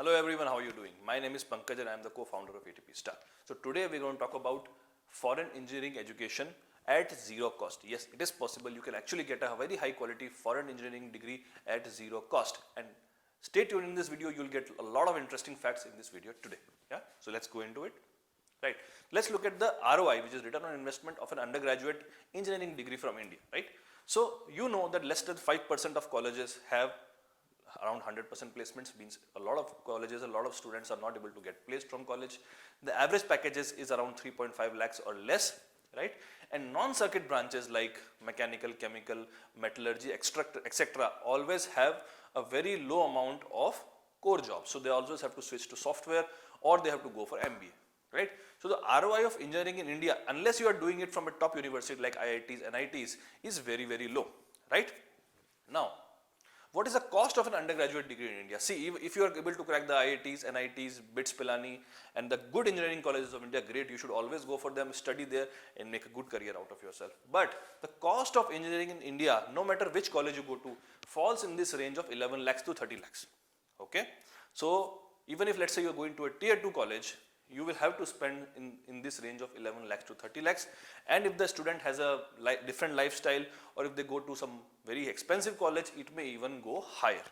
Hello everyone, how are you doing? My name is Pankaj and I am the co-founder of ATP Star. So today we're going to talk about foreign engineering education at zero cost. Yes, it is possible. You can actually get a very high quality foreign engineering degree at zero cost. And stay tuned in this video, you'll get a lot of interesting facts in this video today. Yeah, so let's go into it. Right, let's look at the ROI, which is return on investment of an undergraduate engineering degree from India, right? So you know that less than 5% of colleges have around 100% placements, means a lot of colleges, a lot of students are not able to get placed from college. The average packages is around 3.5 lakhs or less, right? And non-circuit branches like mechanical, chemical, metallurgy, etc. always have a very low amount of core jobs. So they always have to switch to software or they have to go for MBA, right? So the ROI of engineering in India, unless you are doing it from a top university like IITs, NITs, is very, very low, right? Now, what is the cost of an undergraduate degree in India? See, if you are able to crack the IITs, NITs, BITS, Pilani and the good engineering colleges of India, great, you should always go for them, study there and make a good career out of yourself. But the cost of engineering in India, no matter which college you go to, falls in this range of 11 lakhs to 30 lakhs. Okay? So, even if let's say you are going to a tier 2 college, you will have to spend in this range of 11 lakhs to 30 lakhs. And if the student has a different lifestyle or if they go to some very expensive college, it may even go higher,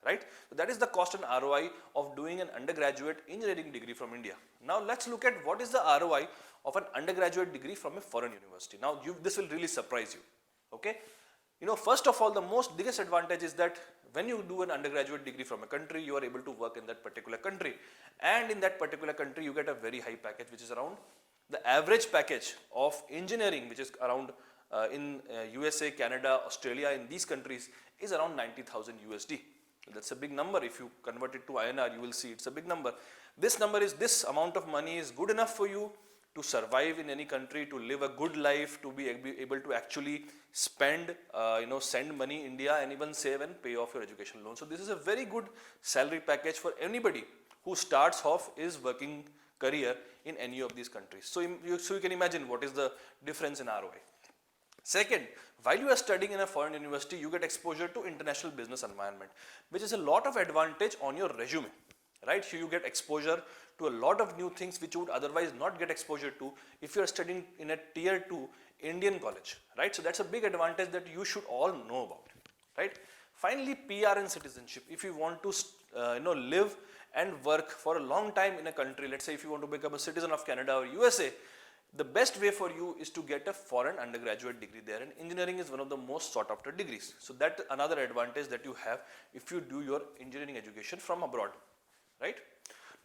right? So that is the cost and ROI of doing an undergraduate engineering degree from India. Now let's look at what is the ROI of an undergraduate degree from a foreign university. Now this will really surprise you, okay? You know, first of all, the biggest advantage is that when you do an undergraduate degree from a country, you are able to work in that particular country. And in that particular country, you get a very high package, which is around the average package of engineering, which is around in USA, Canada, Australia, in these countries is around 90,000 USD. That's a big number. If you convert it to INR, you will see it's a big number. This amount of money is good enough for you to survive in any country, to live a good life, to be able to actually spend, send money India and even save and pay off your education loan. So this is a very good salary package for anybody who starts off his working career in any of these countries. So you can imagine what is the difference in ROI. Second, while you are studying in a foreign university, you get exposure to international business environment, which is a lot of advantage on your resume, right? So you get exposure to a lot of new things which you would otherwise not get exposure to if you are studying in a tier 2 Indian college, right? So that's a big advantage that you should all know about, right? Finally, PR and citizenship. If you want to live and work for a long time in a country, let's say if you want to become a citizen of Canada or USA, the best way for you is to get a foreign undergraduate degree there, and engineering is one of the most sought after degrees. So that's another advantage that you have if you do your engineering education from abroad, right?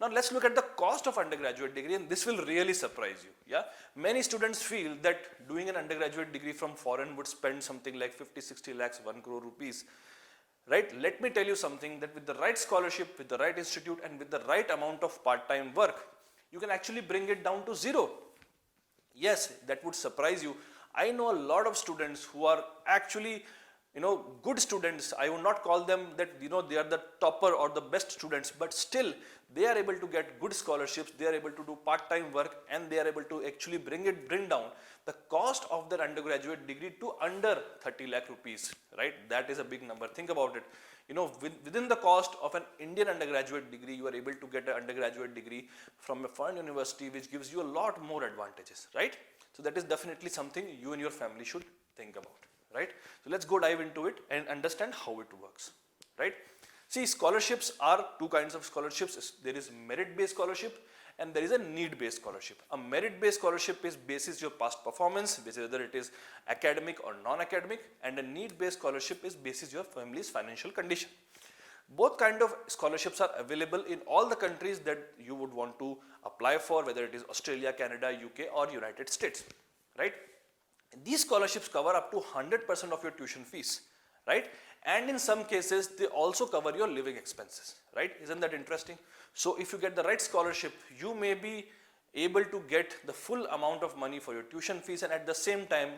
Now let's look at the cost of undergraduate degree, and this will really surprise you. Yeah, many students feel that doing an undergraduate degree from foreign would spend something like 50-60 lakhs, 1 crore rupees. Right? Let me tell you something, that with the right scholarship, with the right institute and with the right amount of part-time work, you can actually bring it down to zero. Yes, that would surprise you. I know a lot of students who are actually good students. I would not call them that they are the topper or the best students, but still they are able to get good scholarships, they are able to do part-time work, and they are able to actually bring down the cost of their undergraduate degree to under 30 lakh rupees, right? That is a big number. Think about it. Within the cost of an Indian undergraduate degree, you are able to get an undergraduate degree from a foreign university, which gives you a lot more advantages, right? So that is definitely something you and your family should think about. Right? So let's go dive into it and understand how it works, right? See, scholarships are two kinds of scholarships. There is merit-based scholarship and there is a need-based scholarship. A merit-based scholarship is basis your past performance, whether it is academic or non-academic, and a need-based scholarship is basis your family's financial condition. Both kind of scholarships are available in all the countries that you would want to apply for, whether it is Australia, Canada, UK or United States, right? These scholarships cover up to 100% of your tuition fees, right? And in some cases, they also cover your living expenses, right? Isn't that interesting? So if you get the right scholarship, you may be able to get the full amount of money for your tuition fees, and at the same time,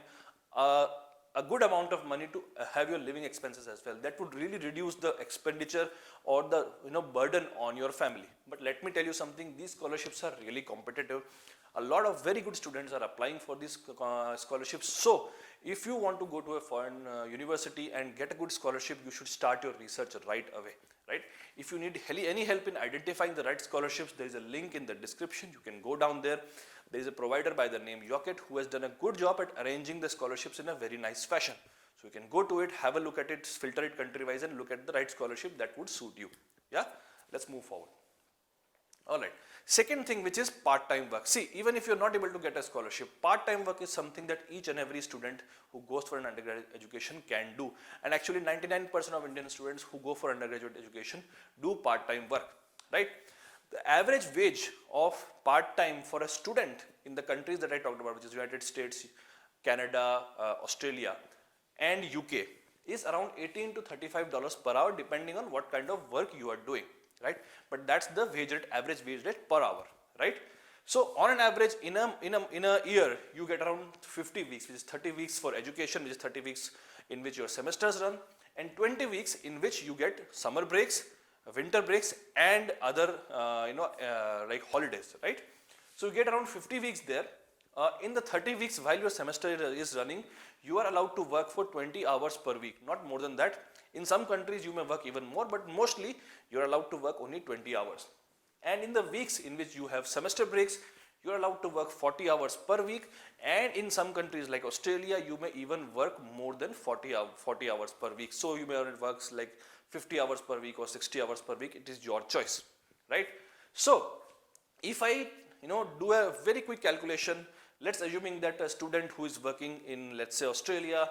a good amount of money to have your living expenses as well. That would really reduce the expenditure or the burden on your family. But let me tell you something, these scholarships are really competitive. A lot of very good students are applying for these scholarships. So if you want to go to a foreign university and get a good scholarship, you should start your research right away, right? If you need any help in identifying the right scholarships, there is a link in the description. You can go down there. There is a provider by the name Yocket who has done a good job at arranging the scholarships in a very nice fashion. So you can go to it, have a look at it, filter it country-wise and look at the right scholarship that would suit you. Yeah, let's move forward. Alright, second thing, which is part-time work. See, even if you're not able to get a scholarship, part-time work is something that each and every student who goes for an undergraduate education can do. And actually 99% of Indian students who go for undergraduate education do part-time work, right? The average wage of part-time for a student in the countries that I talked about, which is United States, Canada, Australia and UK, is around $18 to $35 per hour depending on what kind of work you are doing, right? But that's the wage rate, average wage rate per hour, right? So on an average in a year you get around 50 weeks, which is 30 weeks for education, which is 30 weeks in which your semesters run, and 20 weeks in which you get summer breaks, winter breaks and other like holidays, right? So you get around 50 weeks there. In the 30 weeks while your semester is running, you are allowed to work for 20 hours per week, not more than that. In some countries you may work even more, but mostly you are allowed to work only 20 hours. And in the weeks in which you have semester breaks, you are allowed to work 40 hours per week, and in some countries like Australia you may even work more than 40 hours per week. So you may work like 50 hours per week or 60 hours per week. It is your choice, right? So if I do a very quick calculation, let's assuming that a student who is working in, let's say, Australia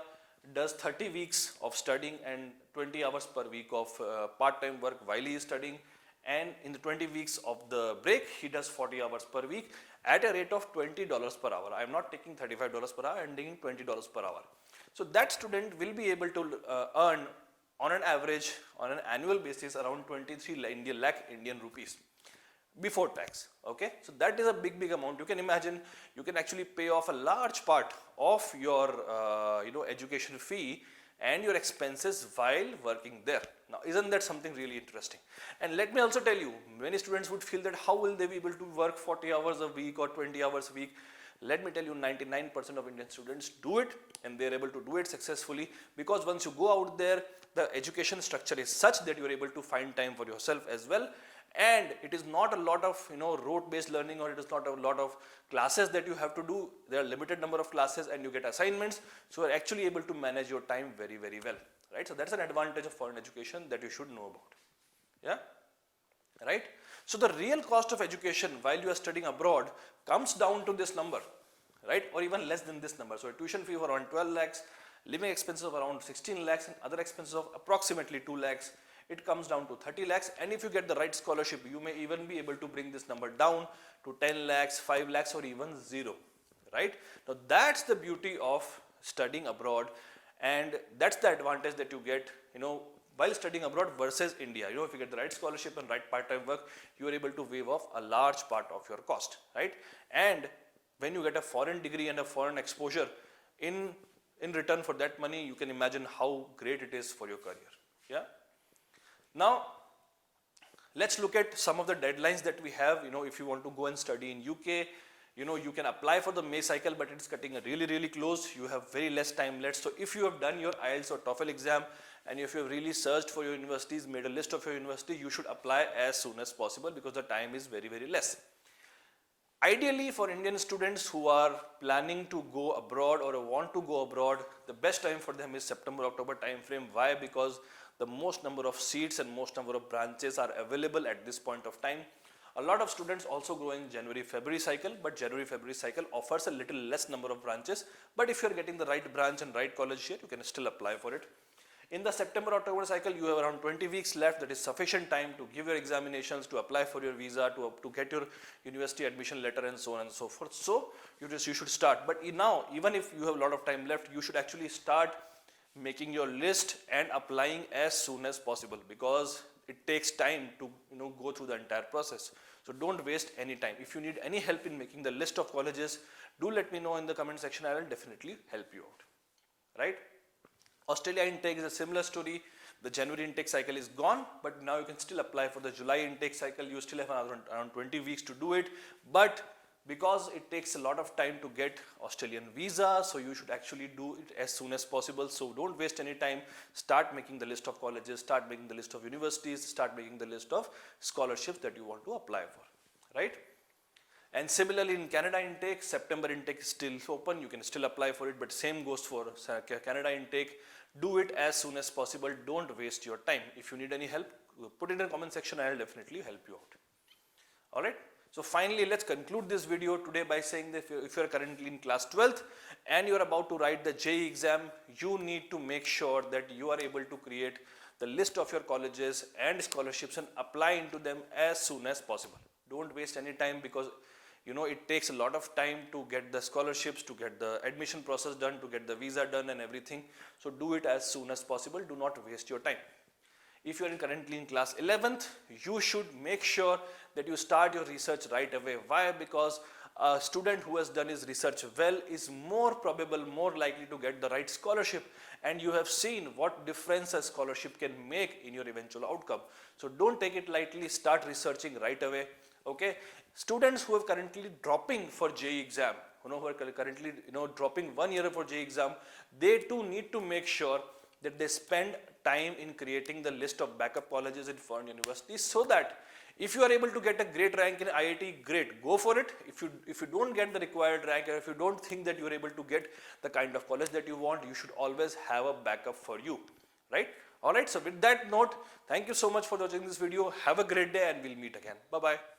does 30 weeks of studying and 20 hours per week of part-time work while he is studying, and in the 20 weeks of the break he does 40 hours per week at a rate of $20 per hour. I am not taking $35 per hour, I am taking $20 per hour. So that student will be able to earn on an average, on an annual basis, around 23 lakh Indian rupees before tax. Okay, so that is a big amount. You can imagine you can actually pay off a large part of your education fee and your expenses while working there. Now isn't that something really interesting? And let me also tell you, many students would feel that how will they be able to work 40 hours a week or 20 hours a week? Let me tell you, 99% of Indian students do it, and they are able to do it successfully, because once you go out there, the education structure is such that you are able to find time for yourself as well. And it is not a lot of rote based learning, or it is not a lot of classes that you have to do. There are limited number of classes and you get assignments, so you are actually able to manage your time very well, right? So that's an advantage of foreign education that you should know about. Yeah, right? So the real cost of education while you are studying abroad comes down to this number, right? Or even less than this number. So a tuition fee of around 12 lakhs, living expenses of around 16 lakhs and other expenses of approximately 2 lakhs. It comes down to 30 lakhs, and if you get the right scholarship, you may even be able to bring this number down to 10 lakhs, 5 lakhs or even 0, right? Now that's the beauty of studying abroad, and that's the advantage that you get, while studying abroad versus India. If you get the right scholarship and right part-time work, you are able to waive off a large part of your cost, right? And when you get a foreign degree and a foreign exposure, in return for that money, you can imagine how great it is for your career. Yeah. Now, let's look at some of the deadlines that we have. If you want to go and study in UK, you can apply for the May cycle, but it's cutting really close. You have very less time left. So if you have done your IELTS or TOEFL exam, and if you have really searched for your universities, made a list of your university, you should apply as soon as possible, because the time is very less. Ideally, for Indian students who are planning to go abroad or want to go abroad, the best time for them is September-October time frame. Why? Because the most number of seats and most number of branches are available at this point of time. A lot of students also go in January-February cycle, but January-February cycle offers a little less number of branches. But if you are getting the right branch and right college here, you can still apply for it. In the September-October cycle, you have around 20 weeks left. That is sufficient time to give your examinations, to apply for your visa, to get your university admission letter and so on and so forth. So you should start. But now, even if you have a lot of time left, you should actually start making your list and applying as soon as possible, because it takes time to go through the entire process. So don't waste any time. If you need any help in making the list of colleges, do let me know in the comment section. I will definitely help you out, right? Australia intake is a similar story. The January intake cycle is gone, but now you can still apply for the July intake cycle. You still have around 20 weeks to do it, but because it takes a lot of time to get Australian visa, so you should actually do it as soon as possible. So don't waste any time. Start making the list of colleges, start making the list of universities, start making the list of scholarships that you want to apply for, right? And similarly in Canada intake, September intake is still open, you can still apply for it, but same goes for Canada intake. Do it as soon as possible, don't waste your time. If you need any help, put it in the comment section, I will definitely help you out. Alright, so finally let's conclude this video today by saying that if you are currently in class 12th and you are about to write the JEE exam, you need to make sure that you are able to create the list of your colleges and scholarships and apply into them as soon as possible. Don't waste any time, because you know it takes a lot of time to get the scholarships, to get the admission process done, to get the visa done and everything. So do it as soon as possible, do not waste your time. If you are currently in class 11th, you should make sure that you start your research right away. Why? Because a student who has done his research well is more probable, more likely to get the right scholarship, and you have seen what difference a scholarship can make in your eventual outcome. So don't take it lightly, start researching right away. Okay, students who are currently dropping for JEE exam, who are currently dropping 1 year for JEE exam, they too need to make sure that they spend time in creating the list of backup colleges in foreign universities, so that if you are able to get a great rank in IIT, great, go for it. If you don't get the required rank, or if you don't think that you are able to get the kind of college that you want, you should always have a backup for you, right? Alright, so with that note, thank you so much for watching this video. Have a great day and we'll meet again. Bye-bye.